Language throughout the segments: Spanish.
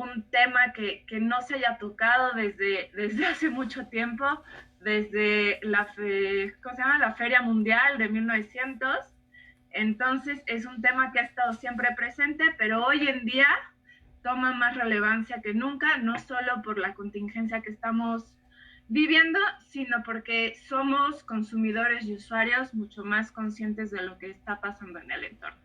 un tema que no se haya tocado desde hace mucho tiempo, desde ¿cómo se llama? La Feria Mundial de 1900. Entonces es un tema que ha estado siempre presente, pero hoy en día toma más relevancia que nunca, no solo por la contingencia que estamos viviendo, sino porque somos consumidores y usuarios mucho más conscientes de lo que está pasando en el entorno.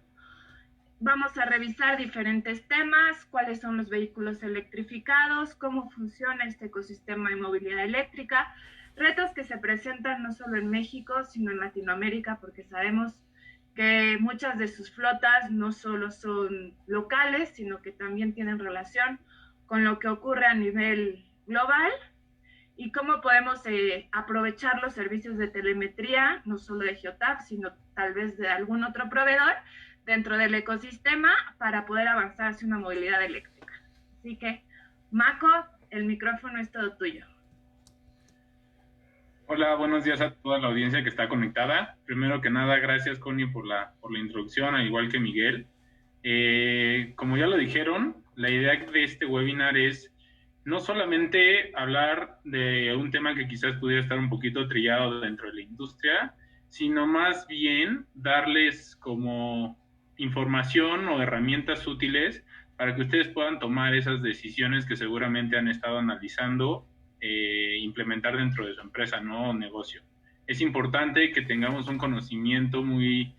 Vamos a revisar diferentes temas, cuáles son los vehículos electrificados, cómo funciona este ecosistema de movilidad eléctrica, retos que se presentan no solo en México, sino en Latinoamérica, porque sabemos que muchas de sus flotas no solo son locales, sino que también tienen relación con lo que ocurre a nivel global, y cómo podemos aprovechar los servicios de telemetría, no solo de Geotab, sino tal vez de algún otro proveedor dentro del ecosistema para poder avanzar hacia una movilidad eléctrica. Así que, Mako, el micrófono es todo tuyo. Hola, buenos días a toda la audiencia que está conectada. Primero que nada, gracias, Connie, por la introducción, al igual que Miguel. Como ya lo dijeron, la idea de este webinar es no solamente hablar de un tema que quizás pudiera estar un poquito trillado dentro de la industria, sino más bien darles como información o herramientas útiles para que ustedes puedan tomar esas decisiones que seguramente han estado analizando implementar dentro de su empresa, ¿no? O negocio. Es importante que tengamos un conocimiento muy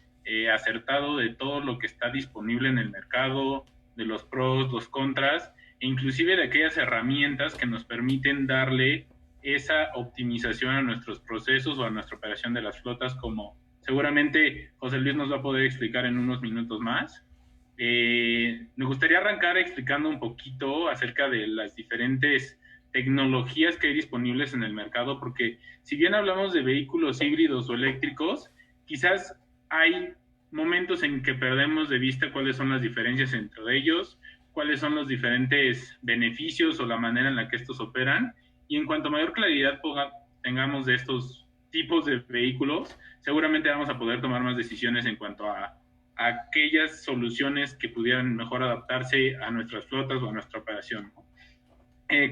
acertado de todo lo que está disponible en el mercado, de los pros, los contras, e inclusive de aquellas herramientas que nos permiten darle esa optimización a nuestros procesos o a nuestra operación de las flotas, como seguramente José Luis nos va a poder explicar en unos minutos más. Me gustaría arrancar explicando un poquito acerca de las diferentes tecnologías que hay disponibles en el mercado, porque si bien hablamos de vehículos híbridos o eléctricos, quizás hay momentos en que perdemos de vista cuáles son las diferencias entre ellos, cuáles son los diferentes beneficios o la manera en la que estos operan, y en cuanto mayor claridad tengamos de estos tipos de vehículos, seguramente vamos a poder tomar más decisiones en cuanto a aquellas soluciones que pudieran mejor adaptarse a nuestras flotas o a nuestra operación.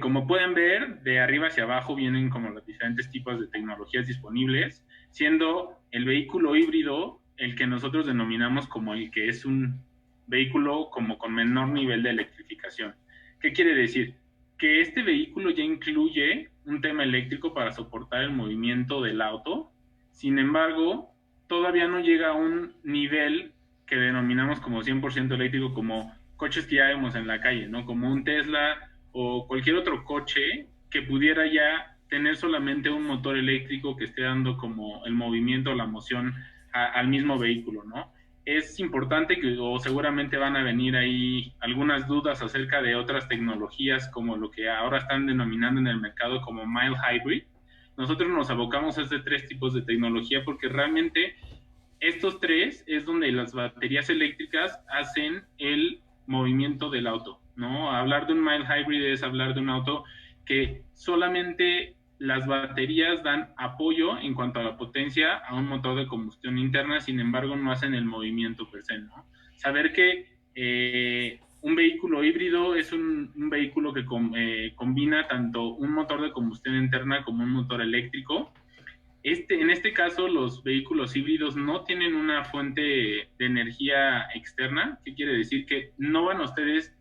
Como pueden ver, de arriba hacia abajo vienen como los diferentes tipos de tecnologías disponibles, siendo el vehículo híbrido el que nosotros denominamos como el que es un vehículo como con menor nivel de electrificación. ¿Qué quiere decir? Que este vehículo ya incluye un tema eléctrico para soportar el movimiento del auto, sin embargo, todavía no llega a un nivel que denominamos como 100% eléctrico, como coches que ya vemos en la calle, ¿no? Como un Tesla o cualquier otro coche que pudiera ya tener solamente un motor eléctrico que esté dando como el movimiento, la moción al mismo vehículo, ¿no? Es importante que, o seguramente van a venir ahí algunas dudas acerca de otras tecnologías como lo que ahora están denominando en el mercado como mild hybrid. Nosotros nos abocamos a estos tres tipos de tecnología porque realmente estos tres es donde las baterías eléctricas hacen el movimiento del auto, ¿no? Hablar de un mild hybrid es hablar de un auto que solamente las baterías dan apoyo en cuanto a la potencia a un motor de combustión interna, sin embargo no hacen el movimiento per se, ¿no? Saber que un vehículo híbrido es un vehículo que combina tanto un motor de combustión interna como un motor eléctrico. En este caso, los vehículos híbridos no tienen una fuente de energía externa. ¿Qué quiere decir? Que no van ustedes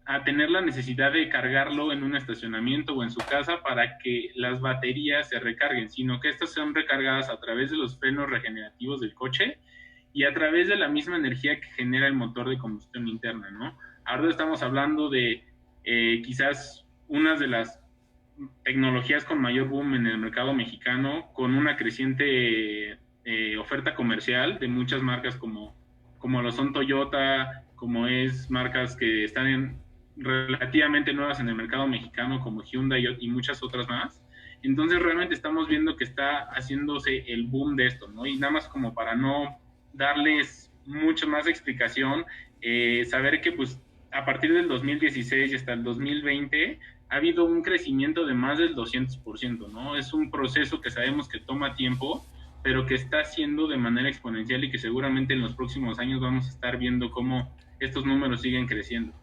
a tener la necesidad de cargarlo en un estacionamiento o en su casa para que las baterías se recarguen, sino que estas son recargadas a través de los frenos regenerativos del coche y a través de la misma energía que genera el motor de combustión interna, ¿no? Ahora estamos hablando de quizás unas de las tecnologías con mayor boom en el mercado mexicano, con una creciente oferta comercial de muchas marcas como lo son Toyota, como es marcas que están relativamente nuevas en el mercado mexicano como Hyundai y muchas otras más. Entonces realmente estamos viendo que está haciéndose el boom de esto, ¿no? Y nada más como para no darles mucho más explicación, saber que pues a partir del 2016 y hasta el 2020 ha habido un crecimiento de más del 200%, ¿no? Es un proceso que sabemos que toma tiempo, pero que está haciendo de manera exponencial y que seguramente en los próximos años vamos a estar viendo cómo estos números siguen creciendo.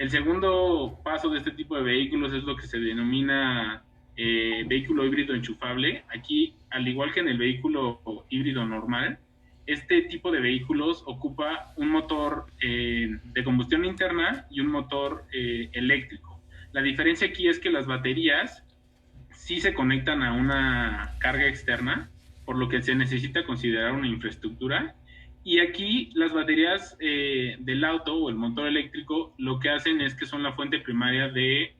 El segundo paso de este tipo de vehículos es lo que se denomina vehículo híbrido enchufable. Aquí, al igual que en el vehículo híbrido normal, este tipo de vehículos ocupa un motor de combustión interna y un motor eléctrico. La diferencia aquí es que las baterías sí se conectan a una carga externa, por lo que se necesita considerar una infraestructura. Y aquí las baterías del auto o el motor eléctrico lo que hacen es que son la fuente primaria de,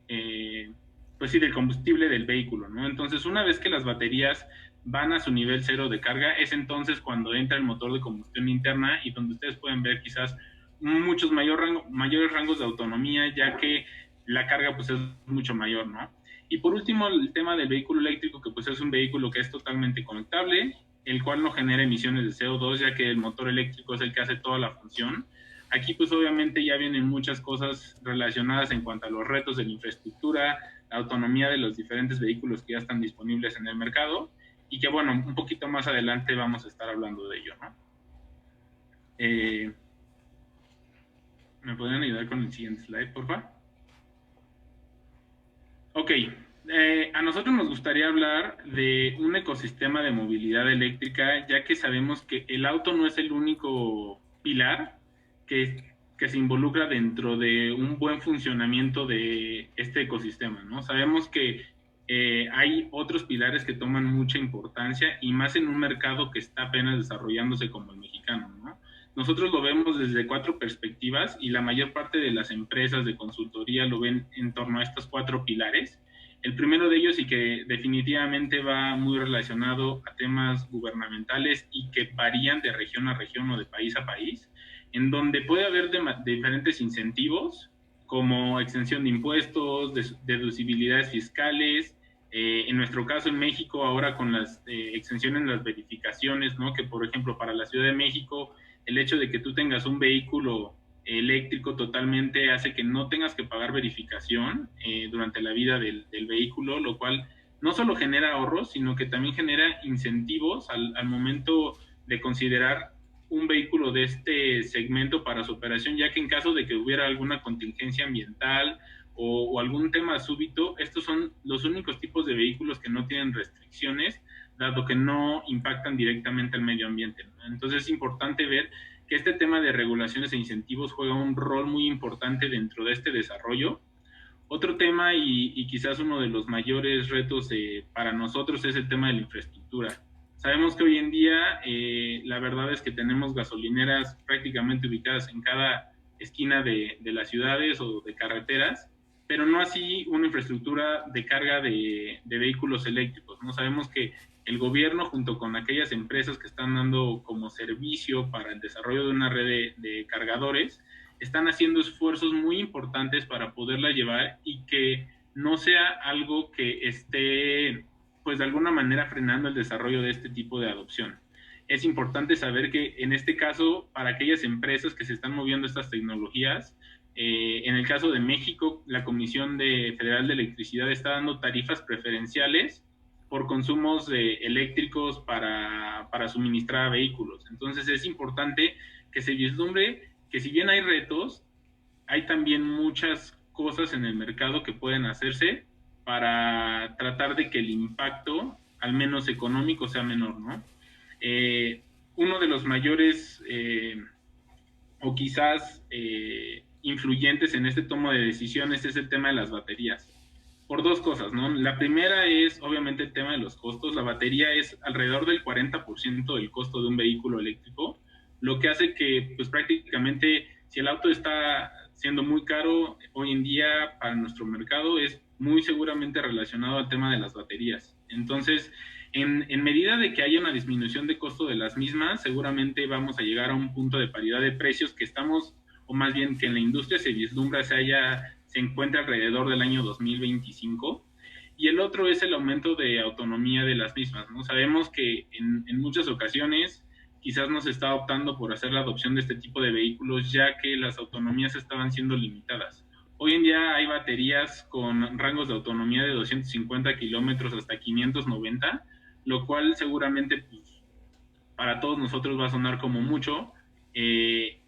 pues sí, del combustible del vehículo, ¿no? Entonces, una vez que las baterías van a su nivel cero de carga, es entonces cuando entra el motor de combustión interna y donde ustedes pueden ver quizás muchos mayores rangos de autonomía, ya que la carga pues es mucho mayor, ¿no? Y por último, el tema del vehículo eléctrico, que pues es un vehículo que es totalmente conectable, el cual no genera emisiones de CO2, ya que el motor eléctrico es el que hace toda la función. Aquí pues obviamente ya vienen muchas cosas relacionadas en cuanto a los retos de la infraestructura, la autonomía de los diferentes vehículos que ya están disponibles en el mercado, y que bueno, un poquito más adelante vamos a estar hablando de ello, ¿no? ¿Me podrían ayudar con el siguiente slide, por favor? Ok, a nosotros nos gustaría hablar de un ecosistema de movilidad eléctrica, ya que sabemos que el auto no es el único pilar que se involucra dentro de un buen funcionamiento de este ecosistema, ¿no? Sabemos que hay otros pilares que toman mucha importancia y más en un mercado que está apenas desarrollándose como el mexicano, ¿no? Nosotros lo vemos desde 4 perspectivas y la mayor parte de las empresas de consultoría lo ven en torno a estos 4 pilares. El primero de ellos, y que definitivamente va muy relacionado a temas gubernamentales y que varían de región a región o de país a país, en donde puede haber diferentes incentivos como exención de impuestos, deducibilidades fiscales. En nuestro caso en México, ahora con las exenciones en las verificaciones, ¿no? Que por ejemplo para la Ciudad de México el hecho de que tú tengas un vehículo eléctrico totalmente hace que no tengas que pagar verificación durante la vida del vehículo, lo cual no solo genera ahorros, sino que también genera incentivos al momento de considerar un vehículo de este segmento para su operación, ya que en caso de que hubiera alguna contingencia ambiental o algún tema súbito, estos son los únicos tipos de vehículos que no tienen restricciones, dado que no impactan directamente al medio ambiente. Entonces es importante ver que este tema de regulaciones e incentivos juega un rol muy importante dentro de este desarrollo. Otro tema y quizás uno de los mayores retos para nosotros es el tema de la infraestructura. Sabemos que hoy en día la verdad es que tenemos gasolineras prácticamente ubicadas en cada esquina de las ciudades o de carreteras, pero no así una infraestructura de carga de vehículos eléctricos, ¿no? Sabemos que el gobierno, junto con aquellas empresas que están dando como servicio para el desarrollo de una red de cargadores, están haciendo esfuerzos muy importantes para poderla llevar y que no sea algo que esté, pues de alguna manera, frenando el desarrollo de este tipo de adopción. Es importante saber que en este caso, para aquellas empresas que se están moviendo estas tecnologías, en el caso de México, la Comisión Federal de Electricidad está dando tarifas preferenciales por consumos eléctricos para suministrar a vehículos. Entonces es importante que se vislumbre que si bien hay retos, hay también muchas cosas en el mercado que pueden hacerse para tratar de que el impacto, al menos económico, sea menor, ¿no? Uno de los mayores o quizás influyentes en este toma de decisiones es el tema de las baterías. Por 2 cosas, ¿no? La primera es obviamente el tema de los costos. La batería es alrededor del 40% del costo de un vehículo eléctrico, lo que hace que pues prácticamente si el auto está siendo muy caro hoy en día para nuestro mercado, es muy seguramente relacionado al tema de las baterías. Entonces, en medida de que haya una disminución de costo de las mismas, seguramente vamos a llegar a un punto de paridad de precios que estamos, o más bien que en la industria se vislumbra se encuentra alrededor del año 2025. Y el otro es el aumento de autonomía de las mismas, ¿no? Sabemos que en muchas ocasiones quizás no se está optando por hacer la adopción de este tipo de vehículos, ya que las autonomías estaban siendo limitadas. Hoy en día hay baterías con rangos de autonomía de 250 kilómetros hasta 590, lo cual seguramente pues, para todos nosotros va a sonar como mucho,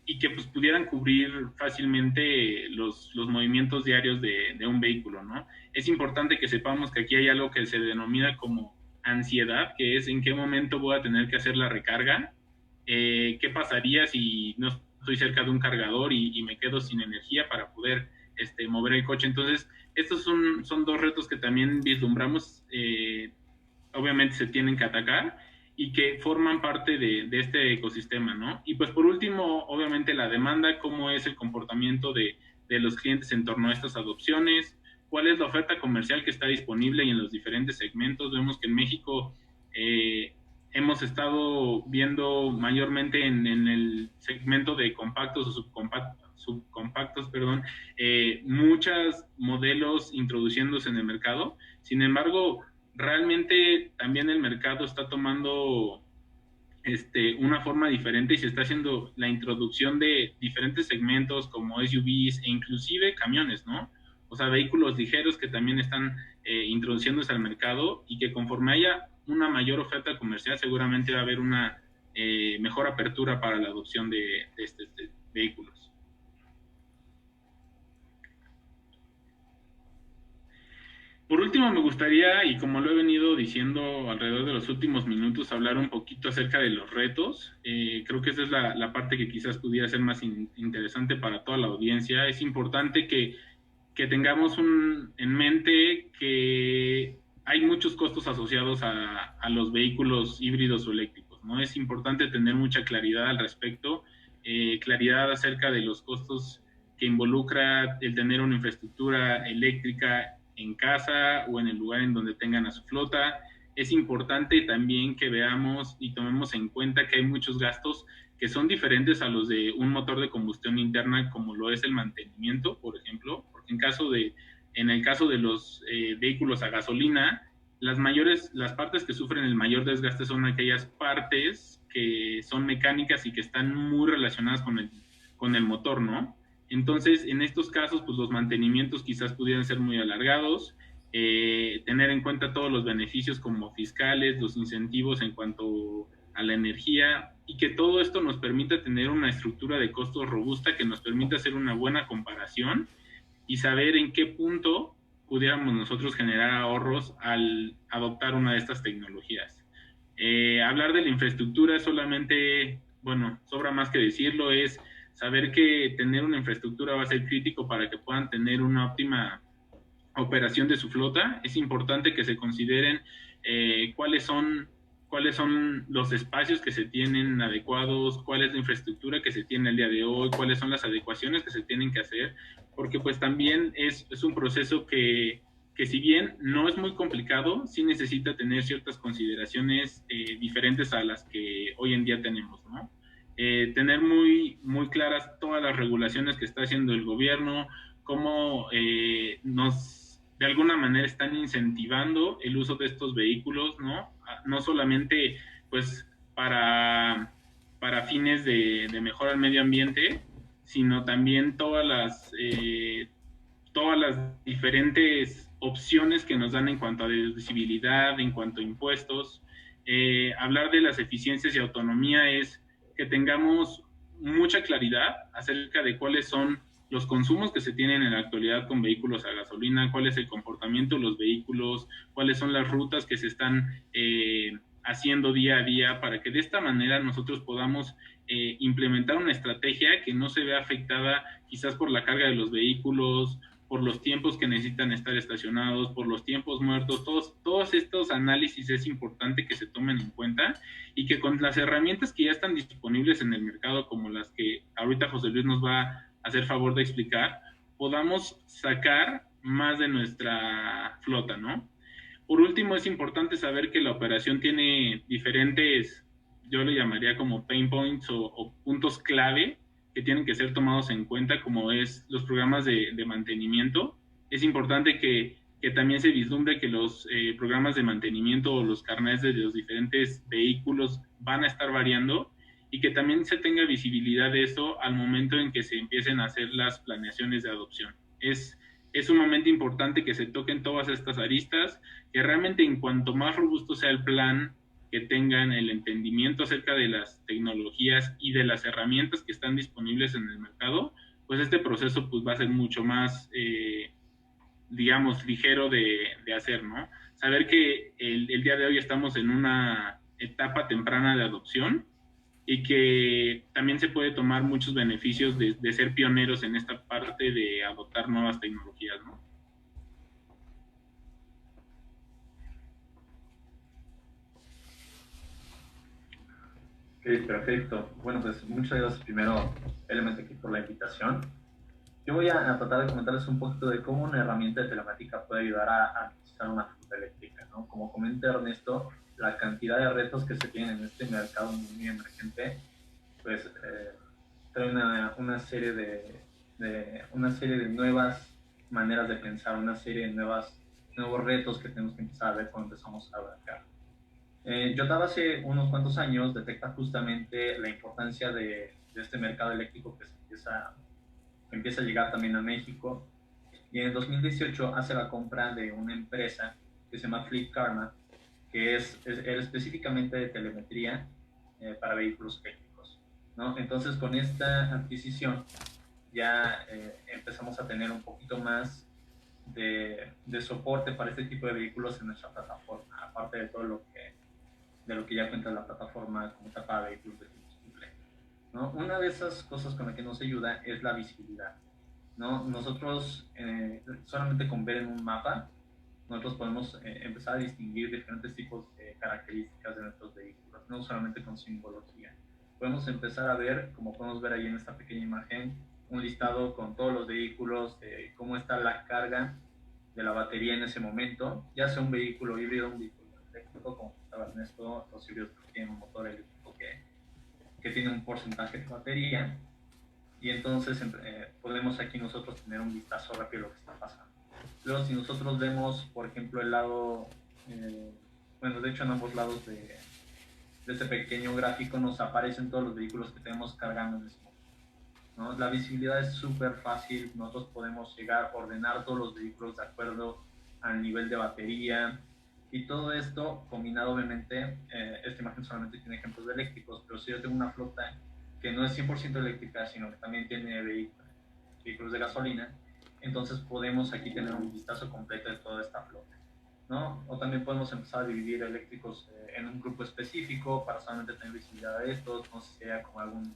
y que pues pudieran cubrir fácilmente los movimientos diarios de un vehículo, ¿no? Es importante que sepamos que aquí hay algo que se denomina como ansiedad, que es en qué momento voy a tener que hacer la recarga, qué pasaría si no estoy cerca de un cargador y me quedo sin energía para poder mover el coche. Entonces, estos son dos retos que también vislumbramos, obviamente se tienen que atacar y que forman parte de este ecosistema, ¿no? Y pues por último, obviamente la demanda, cómo es el comportamiento de los clientes en torno a estas adopciones, cuál es la oferta comercial que está disponible y en los diferentes segmentos. Vemos que en México hemos estado viendo mayormente en el segmento de compactos o subcompactos, perdón, muchos modelos introduciéndose en el mercado. Sin embargo, realmente también el mercado está tomando una forma diferente y se está haciendo la introducción de diferentes segmentos como SUVs e inclusive camiones, ¿no? O sea, vehículos ligeros que también están introduciéndose al mercado y que conforme haya una mayor oferta comercial seguramente va a haber una mejor apertura para la adopción de estos vehículos. Por último, me gustaría, y como lo he venido diciendo alrededor de los últimos minutos, hablar un poquito acerca de los retos. Creo que esa es la parte que quizás pudiera ser más interesante para toda la audiencia. Es importante que tengamos en mente que hay muchos costos asociados a los vehículos híbridos o eléctricos, ¿no? Es importante tener mucha claridad al respecto, claridad acerca de los costos que involucra el tener una infraestructura eléctrica en casa o en el lugar en donde tengan a su flota. Es importante también que veamos y tomemos en cuenta que hay muchos gastos que son diferentes a los de un motor de combustión interna, como lo es el mantenimiento, por ejemplo, porque en el caso de los vehículos a gasolina, las partes que sufren el mayor desgaste son aquellas partes que son mecánicas y que están muy relacionadas con el motor, ¿no? Entonces, en estos casos, pues los mantenimientos quizás pudieran ser muy alargados, tener en cuenta todos los beneficios como fiscales, los incentivos en cuanto a la energía, y que todo esto nos permita tener una estructura de costos robusta que nos permita hacer una buena comparación y saber en qué punto pudiéramos nosotros generar ahorros al adoptar una de estas tecnologías. Hablar de la infraestructura solamente, bueno, sobra más que decirlo, es saber que tener una infraestructura va a ser crítico para que puedan tener una óptima operación de su flota. Es importante que se consideren cuáles son los espacios que se tienen adecuados, cuál es la infraestructura que se tiene el día de hoy, cuáles son las adecuaciones que se tienen que hacer, porque pues también es un proceso que si bien no es muy complicado, sí necesita tener ciertas consideraciones diferentes a las que hoy en día tenemos, ¿no? Tener muy, muy claras todas las regulaciones que está haciendo el gobierno, cómo nos de alguna manera están incentivando el uso de estos vehículos, ¿no? No solamente pues para fines de mejora al medio ambiente, sino también todas las diferentes opciones que nos dan en cuanto a deducibilidad, en cuanto a impuestos. Hablar de las eficiencias y autonomía es que tengamos mucha claridad acerca de cuáles son los consumos que se tienen en la actualidad con vehículos a gasolina, cuál es el comportamiento de los vehículos, cuáles son las rutas que se están haciendo día a día, para que de esta manera nosotros podamos implementar una estrategia que no se vea afectada quizás por la carga de los vehículos, por los tiempos que necesitan estar estacionados, por los tiempos muertos. Todos estos análisis es importante que se tomen en cuenta y que con las herramientas que ya están disponibles en el mercado, como las que ahorita José Luis nos va a hacer favor de explicar, podamos sacar más de nuestra flota, ¿no? Por último, es importante saber que la operación tiene diferentes, yo le llamaría como pain points o puntos clave que tienen que ser tomados en cuenta, como es los programas de mantenimiento. Es importante que también se vislumbre que los programas de mantenimiento o los carnets de los diferentes vehículos van a estar variando y que también se tenga visibilidad de eso al momento en que se empiecen a hacer las planeaciones de adopción. Es sumamente importante que se toquen todas estas aristas, que realmente en cuanto más robusto sea el plan que tengan el entendimiento acerca de las tecnologías y de las herramientas que están disponibles en el mercado, pues este proceso pues va a ser mucho más, digamos, ligero de hacer, ¿no? Saber que el día de hoy estamos en una etapa temprana de adopción y que también se puede tomar muchos beneficios de ser pioneros en esta parte de adoptar nuevas tecnologías, ¿no? Ok, perfecto. Bueno, pues muchas gracias primero, Element, aquí por la invitación. Yo voy a tratar de comentarles un poquito de cómo una herramienta de telemática puede ayudar a administrar una flota eléctrica, ¿no? Como comenta Ernesto, la cantidad de retos que se tienen en este mercado muy emergente, pues trae una serie una serie de nuevas maneras de pensar, una serie de nuevos retos que tenemos que empezar a ver cuando empezamos a abarcar. Yotab hace unos cuantos años detecta justamente la importancia de este mercado eléctrico que empieza a llegar también a México, y en 2018 hace la compra de una empresa que se llama Fleet Karma, que era específicamente de telemetría para vehículos eléctricos, ¿no? Entonces con esta adquisición ya empezamos a tener un poquito más de soporte para este tipo de vehículos en nuestra plataforma, aparte de todo de lo que ya cuenta la plataforma como para vehículos de combustible, ¿no? Una de esas cosas con la que nos ayuda es la visibilidad, ¿no? Nosotros solamente con ver en un mapa nosotros podemos empezar a distinguir diferentes tipos de características de nuestros vehículos, no solamente con simbología. Podemos empezar a ver, como podemos ver ahí en esta pequeña imagen, un listado con todos los vehículos, de cómo está la carga de la batería en ese momento, ya sea un vehículo híbrido, un vehículo eléctrico, como estaba Ernesto, los híbridos tienen un motor eléctrico que tiene un porcentaje de batería, y entonces podemos aquí nosotros tener un vistazo rápido de lo que está pasando. Luego, si nosotros vemos, por ejemplo, el lado, bueno, de hecho en ambos lados de este pequeño gráfico nos aparecen todos los vehículos que tenemos cargando en ese momento, ¿no? La visibilidad es súper fácil, nosotros podemos llegar a ordenar todos los vehículos de acuerdo al nivel de batería, y todo esto combinado, obviamente, esta imagen solamente tiene ejemplos de eléctricos, pero si yo tengo una flota que no es 100% eléctrica, sino que también tiene vehículos de gasolina, entonces podemos aquí tener un vistazo completo de toda esta flota, ¿no? O también podemos empezar a dividir eléctricos en un grupo específico para solamente tener visibilidad de estos, no sé si sea como algún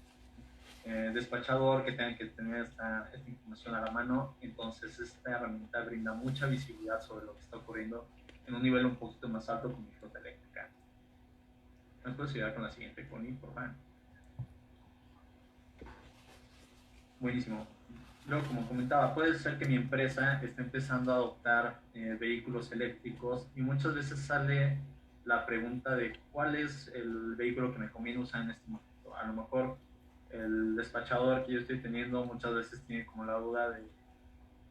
despachador que tenga que tener esta información a la mano. Entonces esta herramienta brinda mucha visibilidad sobre lo que está ocurriendo en un nivel un poquito más alto con mi flota eléctrica. ¿Me puedes ayudar con la siguiente, Connie, por favor? Buenísimo. Luego, como comentaba, puede ser que mi empresa esté empezando a adoptar vehículos eléctricos, y muchas veces sale la pregunta de cuál es el vehículo que me conviene usar en este momento. A lo mejor el despachador que yo estoy teniendo muchas veces tiene como la duda de,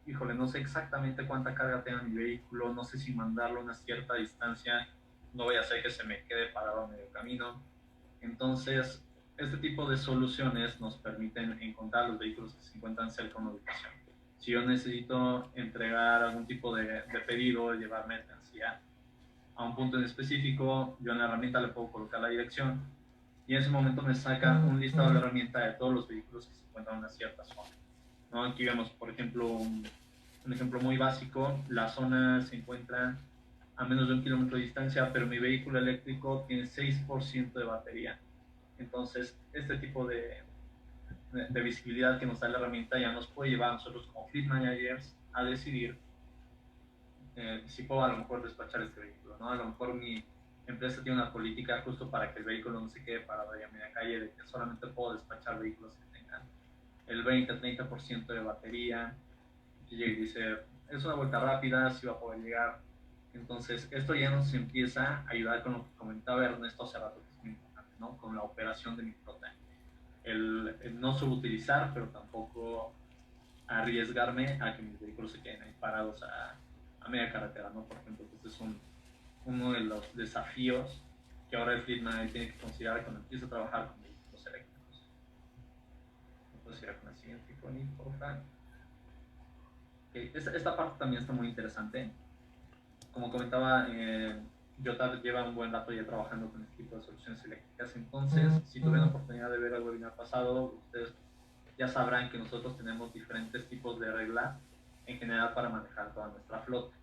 híjole, no sé exactamente cuánta carga tenga mi vehículo, no sé si mandarlo a una cierta distancia, no voy a hacer que se me quede parado a medio camino. Entonces, este tipo de soluciones nos permiten encontrar los vehículos que se encuentran cerca de una ubicación. Si yo necesito entregar algún tipo de pedido, llevar mercancía a un punto en específico, yo en la herramienta le puedo colocar la dirección, y en ese momento me saca un listado de la herramienta de todos los vehículos que se encuentran en una cierta zona, ¿no? Aquí vemos, por ejemplo, un ejemplo muy básico. La zona se encuentra a menos de 1 kilómetro de distancia, pero mi vehículo eléctrico tiene 6% de batería. Entonces, este tipo de visibilidad que nos da la herramienta ya nos puede llevar a nosotros como fleet managers a decidir si puedo a lo mejor despachar este vehículo, ¿no? A lo mejor mi empresa tiene una política justo para que el vehículo no se quede parado ahí a media calle, de que solamente puedo despachar vehículos que tengan el 20-30% de batería, que llegue y dice, es una vuelta rápida, si va a poder llegar. Entonces, esto ya nos empieza a ayudar con lo que comentaba Ernesto hace rato, que es muy importante, ¿no? Con la operación de mi flota. El no subutilizar, pero tampoco arriesgarme a que mis vehículos se queden ahí parados a media carretera, ¿no? Por ejemplo, este es uno de los desafíos que ahora el Fleet Manager tiene que considerar cuando empieza a trabajar con vehículos eléctricos. Entonces, ir con la siguiente, Connie, por favor. Okay. Esta parte también está muy interesante. Como comentaba Yotar lleva un buen rato ya trabajando con este tipo de soluciones eléctricas. Entonces, si tuvieron la oportunidad de ver el webinar pasado, ustedes ya sabrán que nosotros tenemos diferentes tipos de reglas en general para manejar toda nuestra flota.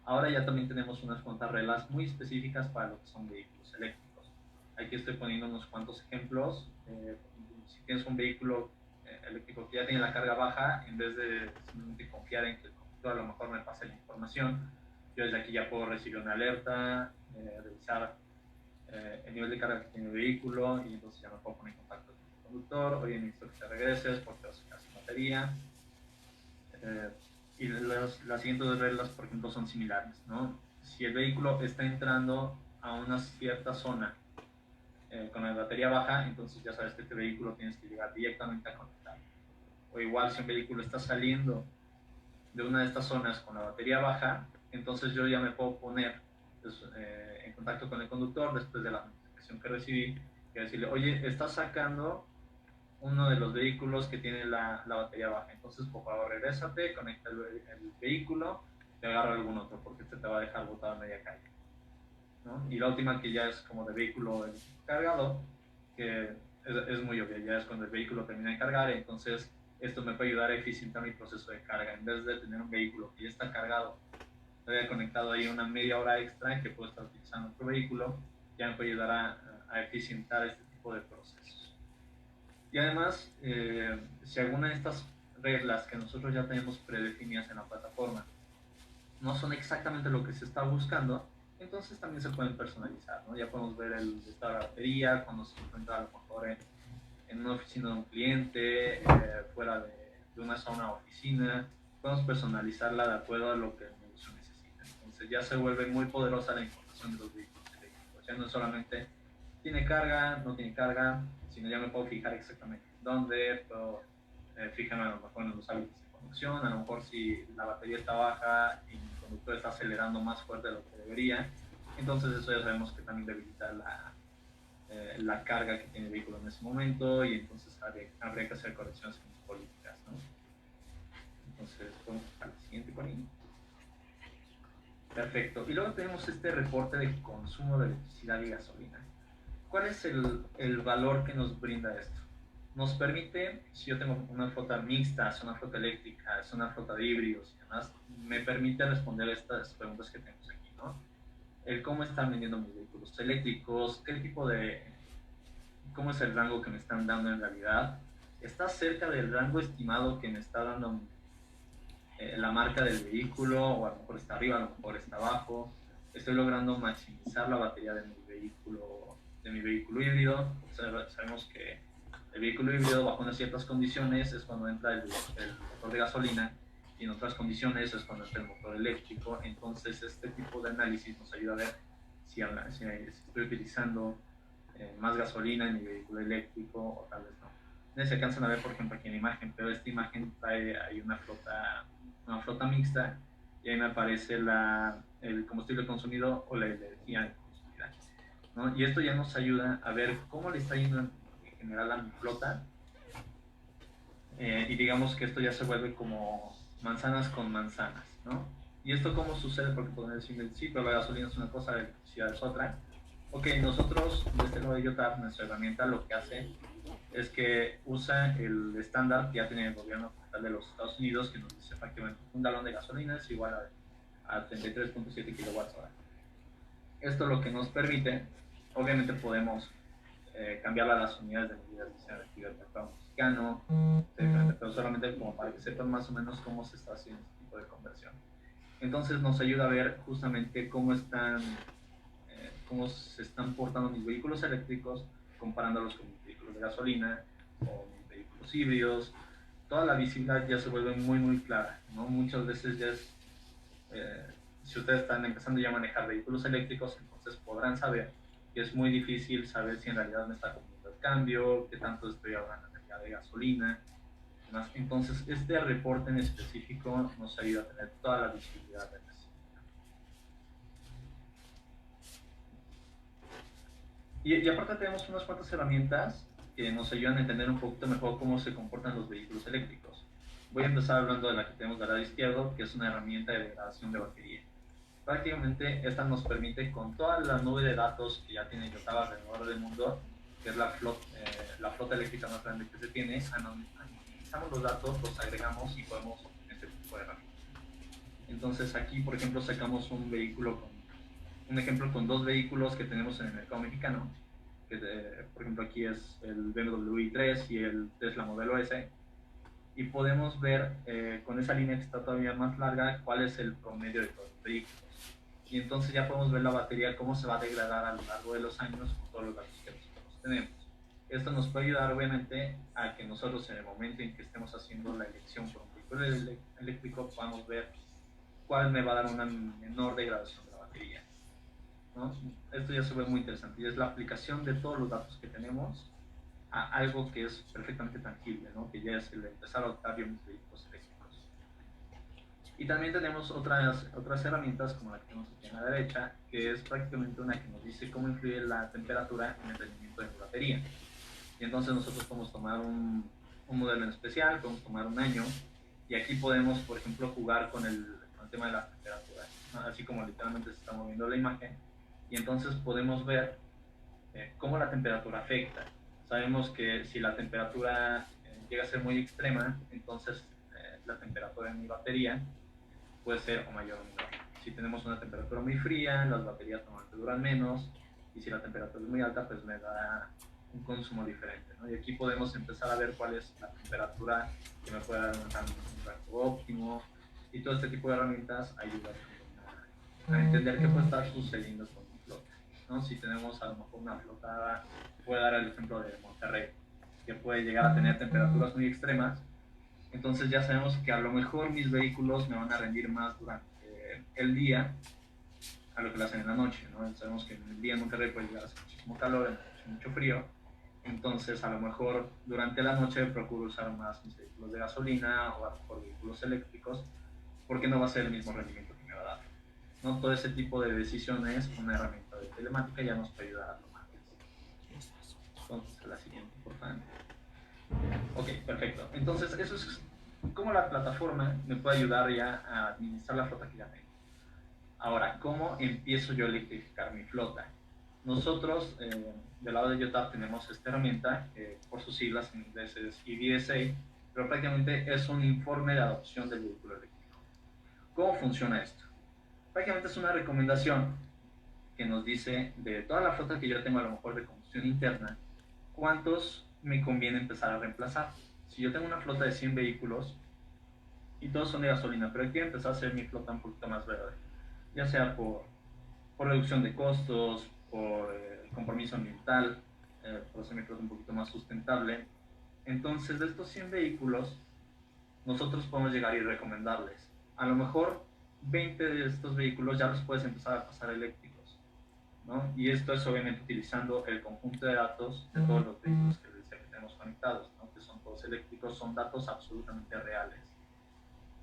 Ahora ya también tenemos unas cuantas reglas muy específicas para lo que son vehículos eléctricos. Aquí estoy poniendo unos cuantos ejemplos. Si tienes un vehículo eléctrico que ya tiene la carga baja, en vez de simplemente confiar en que el conductor a lo mejor me pase la información, yo desde aquí ya puedo recibir una alerta, revisar el nivel de carga que tiene el vehículo y entonces ya me puedo poner en contacto con el conductor. Oye, necesito que te regreses porque vas a quedar sin batería. Y las siguientes reglas, por ejemplo, son similares, ¿no? Si el vehículo está entrando a una cierta zona con la batería baja, entonces ya sabes que este vehículo tienes que llegar directamente a conectar. O igual, si un vehículo está saliendo de una de estas zonas con la batería baja, entonces yo ya me puedo poner en contacto con el conductor después de la notificación que recibí y decirle, oye, estás sacando uno de los vehículos que tiene la batería baja, entonces por favor regrésate, conecta el vehículo y agarra algún otro porque este te va a dejar botado a media calle, ¿no? Y la última, que ya es como de vehículo cargado, que es muy obvia, ya es cuando el vehículo termina de cargar. Entonces esto me puede ayudar a eficientar mi proceso de carga. En vez de tener un vehículo que ya está cargado, estoy conectado ahí una media hora extra que puedo estar utilizando otro vehículo, ya me puede ayudar a eficientar este tipo de procesos. Y además, si alguna de estas reglas que nosotros ya tenemos predefinidas en la plataforma no son exactamente lo que se está buscando, entonces también se pueden personalizar, ¿no? Ya podemos ver el estado de la batería cuando se encuentra a lo mejor en una oficina de un cliente, fuera de una zona o oficina. Podemos personalizarla de acuerdo a lo que el negocio necesita. Entonces ya se vuelve muy poderosa la información de los vehículos eléctricos. Ya no solamente tiene carga, no tiene carga, sino ya me puedo fijar exactamente dónde, puedo fijarme a lo mejor en los hábitos de conducción, a lo mejor si la batería está baja y el conductor está acelerando más fuerte de lo que debería, entonces eso ya sabemos que también debilita la carga que tiene el vehículo en ese momento, y entonces habría que hacer correcciones en las políticas, ¿no? Entonces, podemos pasar al siguiente, Corín. Perfecto. Y luego tenemos este reporte de consumo de electricidad y gasolina. ¿Cuál es el valor que nos brinda esto? Nos permite, si yo tengo una flota mixta, es una flota eléctrica, es una flota de híbridos y demás, me permite responder estas preguntas que tenemos aquí, ¿no? El cómo están vendiendo mis vehículos eléctricos, cómo es el rango que me están dando en realidad, está cerca del rango estimado que me está dando la marca del vehículo, o a lo mejor está arriba, a lo mejor está abajo, estoy logrando maximizar la batería de mi vehículo híbrido. Sabemos que el vehículo híbrido, bajo unas ciertas condiciones, es cuando entra el motor de gasolina, y en otras condiciones es cuando entra el motor eléctrico. Entonces este tipo de análisis nos ayuda a ver si estoy utilizando más gasolina en mi vehículo eléctrico o tal vez no. Se alcanzan a ver, por ejemplo, aquí en la imagen, pero esta imagen trae ahí una flota mixta, y ahí me aparece el combustible consumido o la energía consumida, ¿no? Y esto ya nos ayuda a ver cómo le está yendo en general a mi flota, y digamos que esto ya se vuelve como manzanas con manzanas, ¿no? ¿Y esto cómo sucede? Porque podemos decir, sí, pero la gasolina es una cosa, la electricidad es otra. Ok, nosotros, desde este lado de Yotar, nuestra herramienta lo que hace es que usa el estándar que ya tiene el gobierno de los Estados Unidos, que nos dice prácticamente un galón de gasolina es igual a 33.7 kilowatts hora. Esto lo que nos permite, obviamente podemos cambiar a las unidades de medida del mercado mexicano, pero solamente como para que sepan más o menos cómo se está haciendo este tipo de conversión. Entonces nos ayuda a ver justamente cómo se están portando mis vehículos eléctricos comparándolos con mis vehículos de gasolina o mis vehículos híbridos. Toda la visibilidad ya se vuelve muy muy clara, ¿no? Muchas veces ya es, si ustedes están empezando ya a manejar vehículos eléctricos, entonces podrán saber que es muy difícil saber si en realidad me está comiendo el cambio, qué tanto estoy ahorrando energía de gasolina, demás. Entonces este reporte en específico nos ayuda a tener toda la visibilidad de eso. Y aparte tenemos unas cuantas herramientas que nos ayudan a entender un poquito mejor cómo se comportan los vehículos eléctricos. Voy a empezar hablando de la que tenemos del lado izquierdo, que es una herramienta de degradación de batería. Prácticamente esta nos permite, con toda la nube de datos que ya tiene Yotava alrededor del mundo, que es la flota eléctrica más grande que se tiene, analizamos los datos, los agregamos y podemos obtener este tipo de herramientas. Entonces aquí, por ejemplo, sacamos un ejemplo con 2 vehículos que tenemos en el mercado mexicano, que por ejemplo aquí es el BMW i3 y el Tesla Modelo S, y podemos ver con esa línea que está todavía más larga cuál es el promedio de todos los vehículos. Y entonces ya podemos ver la batería, cómo se va a degradar a lo largo de los años con todos los datos que nosotros tenemos. Esto nos puede ayudar obviamente a que nosotros en el momento en que estemos haciendo la elección por un vehículo eléctrico podamos ver cuál me va a dar una menor degradación de la batería, ¿no? Esto ya se ve muy interesante y es la aplicación de todos los datos que tenemos a algo que es perfectamente tangible, ¿no? Que ya es el empezar a adoptar biones vehículos eléctricos. Y también tenemos otras herramientas como la que tenemos aquí en la derecha, que es prácticamente una que nos dice cómo influye la temperatura en el rendimiento de la batería. Y entonces nosotros podemos tomar un modelo en especial, podemos tomar un año, y aquí podemos, por ejemplo, jugar con el tema de la temperatura, ¿no? Así como literalmente se está moviendo la imagen, y entonces podemos ver cómo la temperatura afecta. Sabemos que si la temperatura llega a ser muy extrema, entonces la temperatura en mi batería puede ser o mayor o menor. Si tenemos una temperatura muy fría, las baterías normalmente duran menos, y si la temperatura es muy alta, pues me da un consumo diferente, ¿no? Y aquí podemos empezar a ver cuál es la temperatura que me puede dar un rango óptimo, y todo este tipo de herramientas ayudan a entender qué puede estar sucediendo con mi flota, ¿no? Si tenemos a lo mejor una flota, puede dar el ejemplo de Monterrey, que puede llegar a tener temperaturas muy extremas, entonces ya sabemos que a lo mejor mis vehículos me van a rendir más durante el día a lo que lo hacen en la noche, ¿no? Sabemos que en el día en Monterrey puede llegar a hacer muchísimo calor, en la noche mucho frío, entonces a lo mejor durante la noche procuro usar más mis vehículos de gasolina o a lo mejor vehículos eléctricos, porque no va a ser el mismo rendimiento que me va a dar, ¿no? Todo ese tipo de decisiones, una herramienta de telemática ya nos puede ayudar a tomar. Entonces, la siguiente, por favor. Ok, perfecto. Entonces, eso es cómo la plataforma me puede ayudar ya a administrar la flota que ya tengo. Ahora, ¿cómo empiezo yo a electrificar mi flota? Nosotros, del lado de Yotap, tenemos esta herramienta, que por sus siglas en inglés es EVSA, pero prácticamente es un informe de adopción del vehículo eléctrico. ¿Cómo funciona esto? Prácticamente es una recomendación que nos dice de toda la flota que yo tengo a lo mejor de combustión interna, ¿cuántos me conviene empezar a reemplazar? Si yo tengo una flota de 100 vehículos y todos son de gasolina, pero quiero empezar a hacer mi flota un poquito más verde, ya sea por reducción de costos, por compromiso ambiental, por hacer mi flota un poquito más sustentable, entonces de estos 100 vehículos nosotros podemos llegar y recomendarles, a lo mejor 20 de estos vehículos ya los puedes empezar a pasar eléctricos, ¿no? Y esto es obviamente utilizando el conjunto de datos de todos los vehículos que tenemos conectados, ¿no? Que son todos eléctricos, son datos absolutamente reales,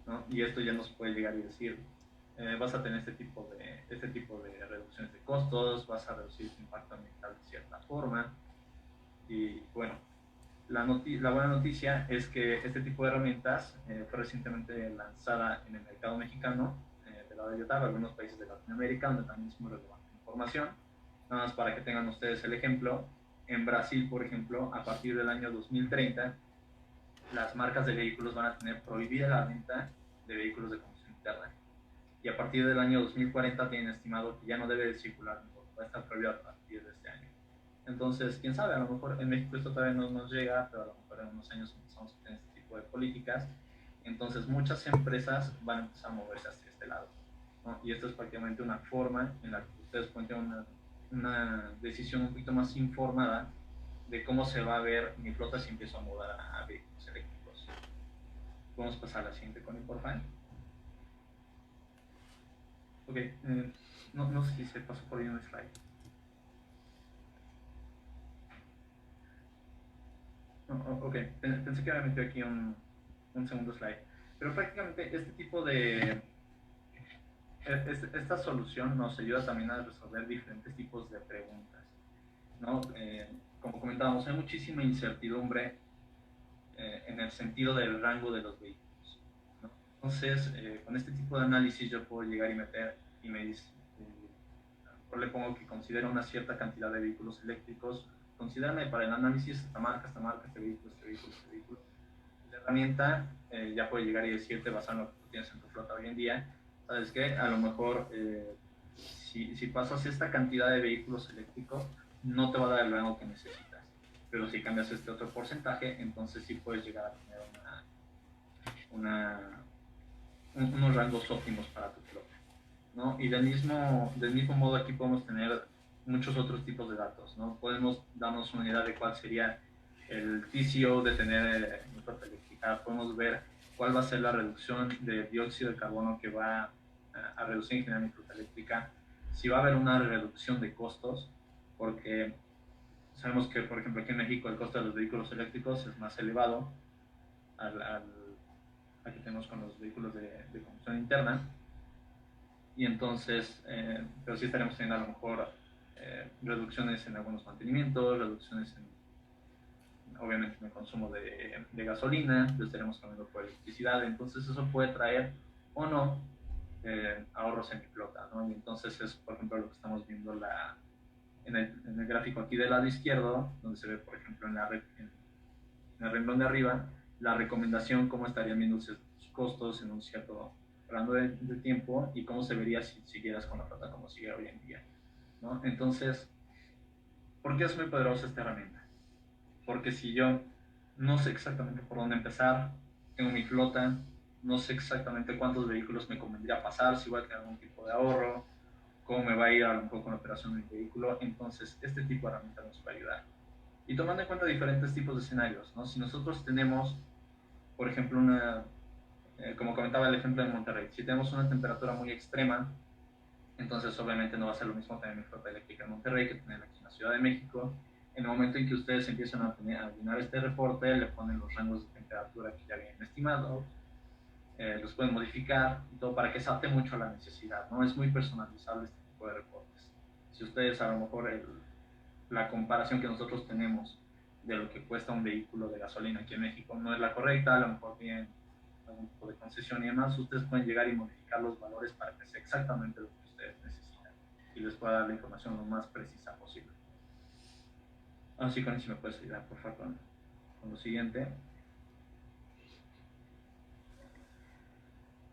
¿no? Y esto ya nos puede llegar y decir, vas a tener este tipo de reducciones de costos, vas a reducir tu impacto ambiental de cierta forma, y bueno, la buena noticia es que este tipo de herramientas fue recientemente lanzada en el mercado mexicano, del lado de Yotap, algunos países de Latinoamérica, donde también es muy relevante la información. Nada más para que tengan ustedes el ejemplo, en Brasil, por ejemplo, a partir del año 2030, las marcas de vehículos van a tener prohibida la venta de vehículos de combustión interna. Y a partir del año 2040 tienen estimado que ya no debe circular, va a estar prohibido a partir de este año. Entonces, quién sabe, a lo mejor en México esto todavía no nos llega, pero a lo mejor en unos años empezamos a tener este tipo de políticas. Entonces, muchas empresas van a empezar a moverse hacia este lado, ¿no? Y esto es prácticamente una forma en la que ustedes pueden tener una decisión un poquito más informada de cómo se va a ver mi flota si empiezo a mudar a vehículos eléctricos. Vamos a pasar a la siguiente, Connie, por favor. Ok, no sé si se pasó por ahí un slide. Ok, pensé que había metido aquí un segundo slide. Pero prácticamente este tipo de... Esta solución nos ayuda también a resolver diferentes tipos de preguntas, ¿no? Como comentábamos, hay muchísima incertidumbre en el sentido del rango de los vehículos, ¿no? Entonces, con este tipo de análisis yo puedo llegar y meter y me dice, le pongo que considera una cierta cantidad de vehículos eléctricos, considérame para el análisis esta marca, este vehículo, este vehículo, este vehículo. La herramienta ya puede llegar y decirte, basado en lo que tú tienes en tu flota hoy en día, ¿sabes qué? A lo mejor si pasas esta cantidad de vehículos eléctricos, no te va a dar el rango que necesitas. Pero si cambias este otro porcentaje, entonces sí puedes llegar a tener unos rangos óptimos para tu flota, ¿no? Y del mismo modo aquí podemos tener muchos otros tipos de datos, ¿no? Podemos darnos una idea de cuál sería el TCO de tener mi flota eléctrica, podemos ver cuál va a ser la reducción de dióxido de carbono que va a reducir en general mi flota eléctrica, si va a haber una reducción de costos, porque sabemos que, por ejemplo, aquí en México el costo de los vehículos eléctricos es más elevado al que tenemos con los vehículos de combustión interna, y entonces, pero sí estaremos teniendo a lo mejor reducciones en algunos mantenimientos, reducciones obviamente en el consumo de gasolina, lo estaremos cambiando por electricidad, entonces eso puede traer o no ahorros en mi flota, ¿no? Y entonces es, por ejemplo, lo que estamos viendo en el gráfico aquí del lado izquierdo, donde se ve, por ejemplo, en el renglón de arriba, la recomendación, cómo estarían viendo sus costos en un cierto rango de tiempo y cómo se vería si siguieras con la flota como sigue hoy en día, ¿no? Entonces, ¿por qué es muy poderosa esta herramienta? Porque si yo no sé exactamente por dónde empezar, tengo mi flota, no sé exactamente cuántos vehículos me convendría pasar, si voy a tener algún tipo de ahorro, cómo me va a ir a lo mejor con la operación del vehículo, entonces este tipo de herramienta nos va a ayudar. Y tomando en cuenta diferentes tipos de escenarios, ¿no? Si nosotros tenemos, por ejemplo, como comentaba el ejemplo de Monterrey, si tenemos una temperatura muy extrema, entonces obviamente no va a ser lo mismo tener mi flota eléctrica en Monterrey que tenerla aquí en la Ciudad de México. En el momento en que ustedes empiezan a llenar este reporte, le ponen los rangos de temperatura que ya habían estimado, los pueden modificar y todo para que se adapte mucho a la necesidad, ¿no? Es muy personalizable este tipo de reportes. Si ustedes a lo mejor la comparación que nosotros tenemos de lo que cuesta un vehículo de gasolina aquí en México no es la correcta, a lo mejor tienen algún tipo de concesión y demás, ustedes pueden llegar y modificar los valores para que sea exactamente lo que ustedes necesitan y les pueda dar la información lo más precisa posible. Así que si me puedes ayudar, por favor, con lo siguiente.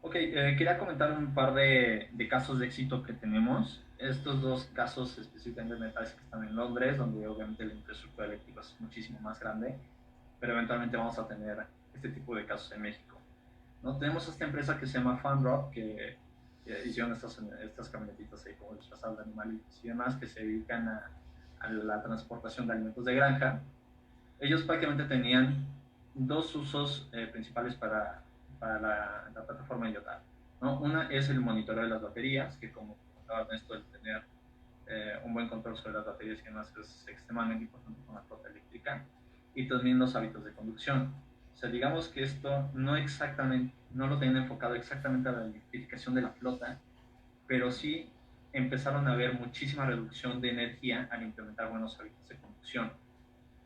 Ok, quería comentar un par de casos de éxito que tenemos. Estos dos casos específicamente me parece que están en Londres, donde obviamente la infraestructura eléctrica es muchísimo más grande, pero eventualmente vamos a tener este tipo de casos en México, ¿no? Tenemos esta empresa que se llama Fundrop, que hicieron estas camionetitas ahí como disfrazadas de animalitos y demás, que se dedican a la transportación de alimentos de granja. Ellos prácticamente tenían dos usos principales para la plataforma IoT, ¿no? Una es el monitoreo de las baterías, que como comentaba Ernesto, el tener un buen control sobre las baterías y demás es extremadamente importante con la flota eléctrica, y también los hábitos de conducción. O sea, digamos que esto no lo tenían enfocado exactamente a la electrificación de la flota, pero sí empezaron a ver muchísima reducción de energía al implementar buenos hábitos de conducción,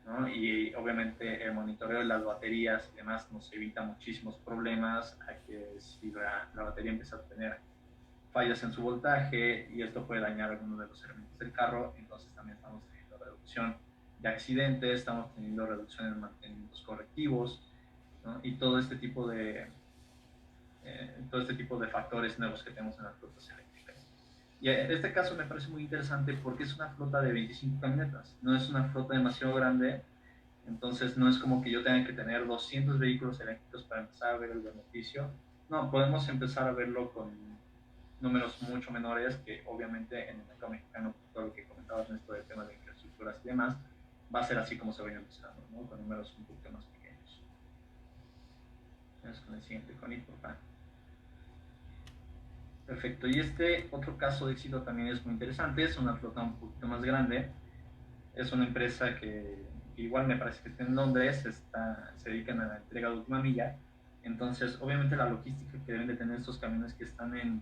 ¿no? Y obviamente el monitoreo de las baterías y demás nos evita muchísimos problemas a que si la batería empieza a tener fallas en su voltaje y esto puede dañar algunos de los elementos del carro, entonces también estamos teniendo reducción de accidentes, estamos teniendo reducción en mantenimientos correctivos, ¿no? Y todo este tipo de factores nuevos que tenemos en las flotas eléctricas. Y en este caso me parece muy interesante porque es una flota de 25 camionetas, no es una flota demasiado grande, entonces no es como que yo tenga que tener 200 vehículos eléctricos para empezar a ver el beneficio. No, podemos empezar a verlo con números mucho menores, que obviamente en el mercado mexicano, todo lo que comentabas en esto del tema de infraestructuras y demás, va a ser así como se vaya empezando, ¿no? Con números un poquito más pequeños. Vamos con el siguiente, Connie, por favor. Perfecto, y este otro caso de éxito también es muy interesante, es una flota un poquito más grande, es una empresa que igual me parece que está en Londres, se dedican a la entrega de última milla, entonces obviamente la logística que deben de tener estos camiones que están en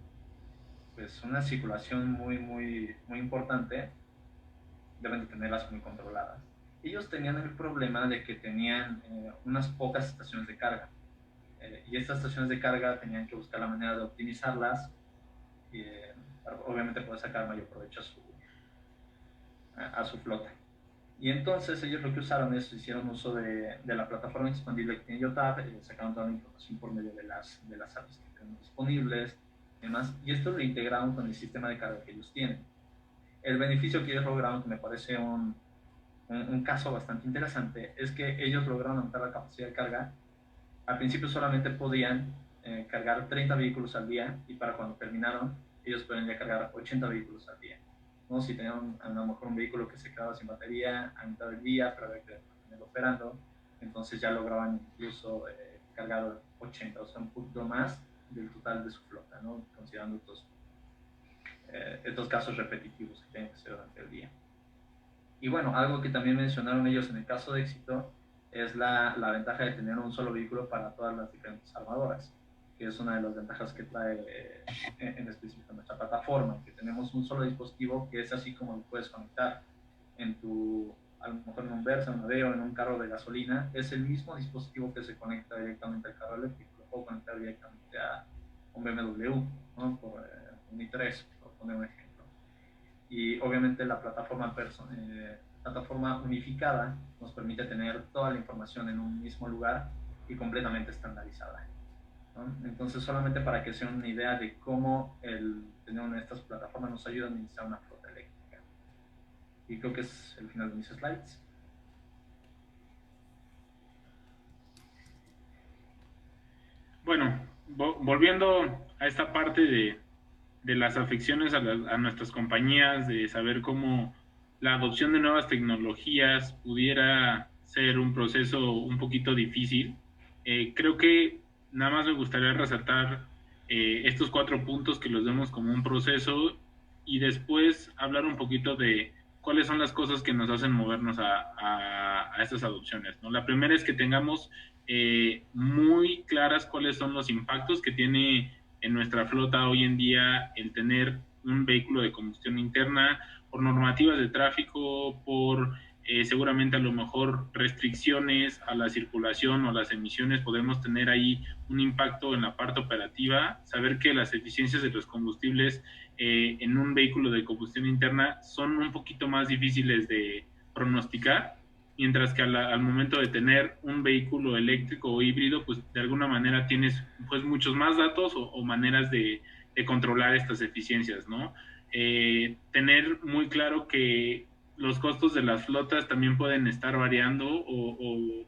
pues una circulación muy, muy, muy importante, deben de tenerlas muy controladas. Ellos tenían el problema de que tenían unas pocas estaciones de carga, y estas estaciones de carga tenían que buscar la manera de optimizarlas para obviamente poder sacar mayor provecho a su flota. Y entonces ellos lo que usaron es, hicieron uso de la plataforma expandible que tiene YOTAP, sacaron toda la información por medio de las APIs que tienen disponibles, demás, y esto lo integraron con el sistema de carga que ellos tienen. El beneficio que ellos lograron, que me parece un caso bastante interesante, es que ellos lograron aumentar la capacidad de carga. Al principio solamente podían cargar 30 vehículos al día, y para cuando terminaron, ellos podían ya cargar 80 vehículos al día. ¿No? Si tenían a lo mejor un vehículo que se quedaba sin batería a mitad del día, pero había que mantenerlo operando, entonces ya lograban incluso cargar 80, o sea, un punto más del total de su flota, ¿no? Considerando estos casos repetitivos que tienen que ser durante el día. Y bueno, algo que también mencionaron ellos en el caso de éxito es la ventaja de tener un solo vehículo para todas las diferentes armadoras, que es una de las ventajas que trae en específico nuestra plataforma, que tenemos un solo dispositivo que es así como lo puedes conectar a lo mejor en un Versa, en un Aveo, en un carro de gasolina. Es el mismo dispositivo que se conecta directamente al carro eléctrico, lo puedo conectar directamente a un BMW, ¿no? Por un i3, por poner un ejemplo. Y obviamente la plataforma unificada nos permite tener toda la información en un mismo lugar y completamente estandarizada, ¿no? Entonces, solamente para que se den una idea de cómo el tener una de estas plataformas nos ayuda a administrar una flota eléctrica. Y creo que es el final de mis slides. Bueno, volviendo a esta parte de las afecciones a nuestras compañías, de saber cómo la adopción de nuevas tecnologías pudiera ser un proceso un poquito difícil, creo que nada más me gustaría resaltar estos 4 puntos, que los vemos como un proceso, y después hablar un poquito de cuáles son las cosas que nos hacen movernos a estas adopciones, ¿no? La primera es que tengamos muy claras cuáles son los impactos que tiene en nuestra flota hoy en día el tener un vehículo de combustión interna, por normativas de tráfico, por seguramente a lo mejor restricciones a la circulación o a las emisiones. Podemos tener ahí un impacto en la parte operativa, saber que las eficiencias de los combustibles en un vehículo de combustión interna son un poquito más difíciles de pronosticar, mientras que al momento de tener un vehículo eléctrico o híbrido, pues de alguna manera tienes pues muchos más datos o maneras de controlar estas eficiencias, ¿no? Tener muy claro que los costos de las flotas también pueden estar variando o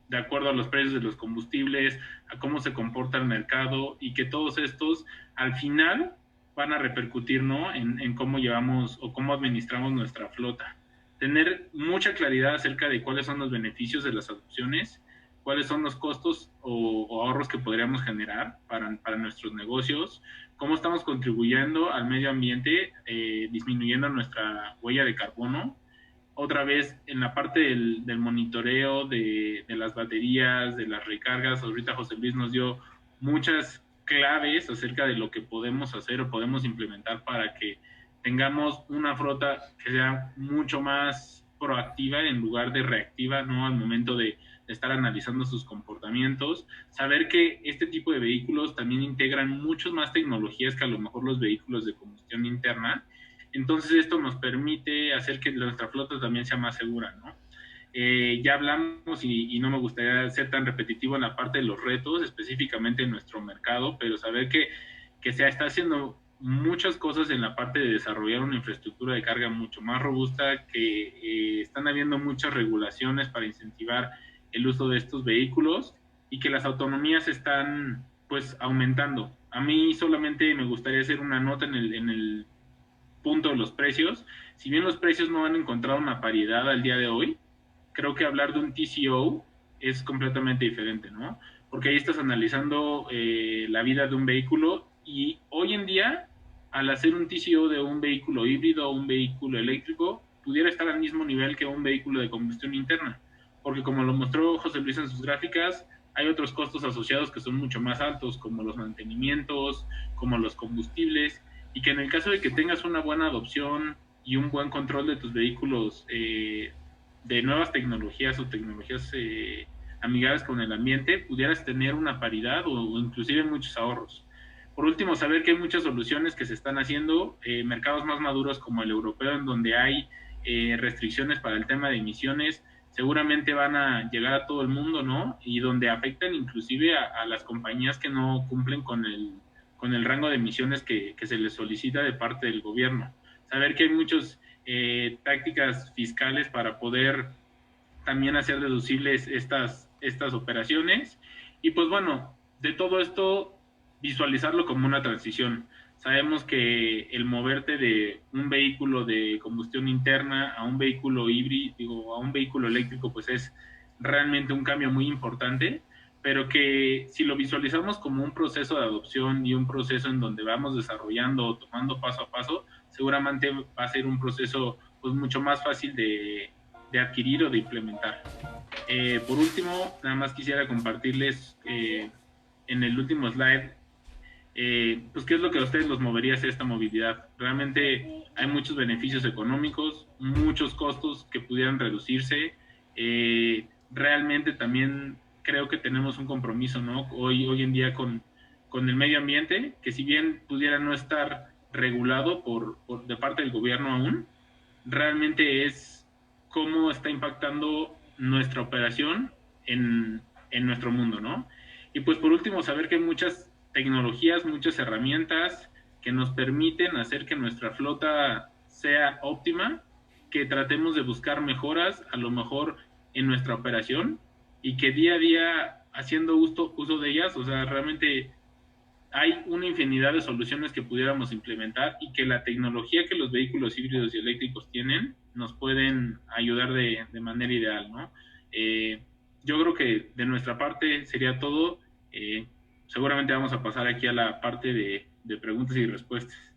de acuerdo a los precios de los combustibles, a cómo se comporta el mercado, y que todos estos al final van a repercutir, ¿no? en cómo llevamos o cómo administramos nuestra flota. Tener mucha claridad acerca de cuáles son los beneficios de las adopciones, cuáles son los costos o ahorros que podríamos generar para nuestros negocios, cómo estamos contribuyendo al medio ambiente, disminuyendo nuestra huella de carbono. Otra vez, en la parte del monitoreo de las baterías, de las recargas, ahorita José Luis nos dio muchas claves acerca de lo que podemos hacer o podemos implementar para que tengamos una flota que sea mucho más proactiva en lugar de reactiva, ¿no? Al momento de estar analizando sus comportamientos, saber que este tipo de vehículos también integran muchas más tecnologías que a lo mejor los vehículos de combustión interna. Entonces esto nos permite hacer que nuestra flota también sea más segura, ¿no? Ya hablamos y no me gustaría ser tan repetitivo en la parte de los retos, específicamente en nuestro mercado, pero saber que se está haciendo muchas cosas en la parte de desarrollar una infraestructura de carga mucho más robusta, que están habiendo muchas regulaciones para incentivar el uso de estos vehículos y que las autonomías están pues aumentando. A mí solamente me gustaría hacer una nota en el punto de los precios. Si bien los precios no han encontrado una paridad al día de hoy, creo que hablar de un TCO es completamente diferente, ¿no? Porque ahí estás analizando la vida de un vehículo, y hoy en día, al hacer un TCO de un vehículo híbrido o un vehículo eléctrico, pudiera estar al mismo nivel que un vehículo de combustión interna, porque como lo mostró José Luis en sus gráficas, hay otros costos asociados que son mucho más altos, como los mantenimientos, como los combustibles, y que en el caso de que tengas una buena adopción y un buen control de tus vehículos de nuevas tecnologías o tecnologías amigables con el ambiente, pudieras tener una paridad o inclusive muchos ahorros. por último, saber que hay muchas soluciones que se están haciendo, mercados más maduros como el europeo, en donde hay restricciones para el tema de emisiones, seguramente van a llegar a todo el mundo, ¿no? Y donde afectan inclusive a las compañías que no cumplen con el rango de emisiones que se les solicita de parte del gobierno. Saber que hay muchas tácticas fiscales para poder también hacer deducibles estas operaciones. Y pues bueno, de todo esto, visualizarlo como una transición. Sabemos que el moverte de un vehículo de combustión interna a un vehículo híbrido, a un vehículo eléctrico, pues es realmente un cambio muy importante, pero que si lo visualizamos como un proceso de adopción y un proceso en donde vamos desarrollando o tomando paso a paso, seguramente va a ser un proceso pues mucho más fácil de adquirir o de implementar. Por último, nada más quisiera compartirles en el último slide, pues qué es lo que a ustedes los movería hacia esta movilidad. Realmente hay muchos beneficios económicos, muchos costos que pudieran reducirse. Realmente también creo que tenemos un compromiso, ¿no? Hoy en día con el medio ambiente, que si bien pudiera no estar regulado de parte del gobierno aún, realmente es cómo está impactando nuestra operación en nuestro mundo, ¿no? Y pues por último, saber que hay muchas tecnologías, muchas herramientas que nos permiten hacer que nuestra flota sea óptima, que tratemos de buscar mejoras, a lo mejor en nuestra operación, y que día a día, haciendo uso de ellas, o sea, realmente hay una infinidad de soluciones que pudiéramos implementar y que la tecnología que los vehículos híbridos y eléctricos tienen nos pueden ayudar de manera ideal, ¿no? Yo creo que de nuestra parte sería todo. Seguramente vamos a pasar aquí a la parte de preguntas y respuestas.